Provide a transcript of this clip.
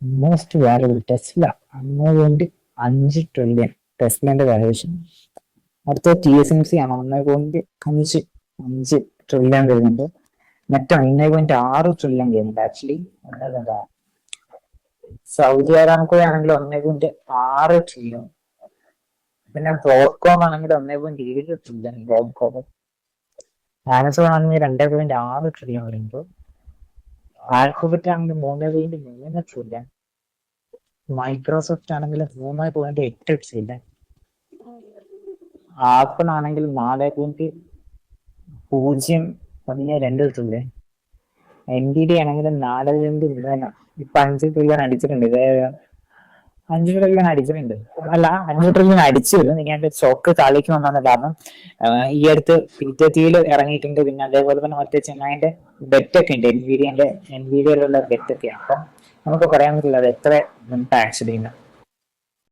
Most valuable Tesla 1.5 trillion ടെസ്ലന്റെ valuation. അടുത്ത TSMC ആണ് 1.5 ട്രില്യൺ വരുന്നുണ്ട്. മറ്റേ 1.6 ട്രില്യൺ ചെയ്യുന്നുണ്ട് ആക്ച്വലി. സൗദി അറാംകോ ആണെങ്കിൽ 1.6 ട്രില്യൺ. പിന്നെ ബ്രോഡ്കോം ആണെങ്കിൽ 1.7 ട്രില്യൺ. ബ്രോഡ്കോം ആമസോൺ ആണെങ്കിൽ 2.6 ട്രില്യൺ വരുമ്പോൾ ആൽഫബറ്റ് ആണെങ്കിൽ 3.3 ട്രില്യൺ. മൈക്രോസോഫ്റ്റ് ആണെങ്കിൽ 3.8 ട്രില്യൺ. ആപ്പിൾ ആണെങ്കിൽ 4.02 ട്രില്യൺ. NVIDIA ആണെങ്കിൽ 4.3. ഇപ്പൊ 5 ട്രില്യൺ അടിച്ചിട്ടുണ്ട്. 5 ട്രില്യൺ അടിച്ചിട്ടുണ്ട്. അല്ല, 5 ട്രില്യൺ അടിച്ചു. ഞാൻ സ്റ്റോക്ക് താഴേക്ക് വന്നാണ് കാരണം ഈ അടുത്ത് PTTയിൽ ഇറങ്ങിയിട്ടുണ്ട്. പിന്നെ അതേപോലെ തന്നെ മറ്റേ ചെന്നൈന്റെ ബെറ്റ് ഒക്കെ ഉണ്ട്. NVIDIയയിലുള്ള ബെറ്റ് ഒക്കെ. അപ്പം നമുക്ക് പറയാൻ പറ്റില്ല അത് എത്ര ആക്ച്വലി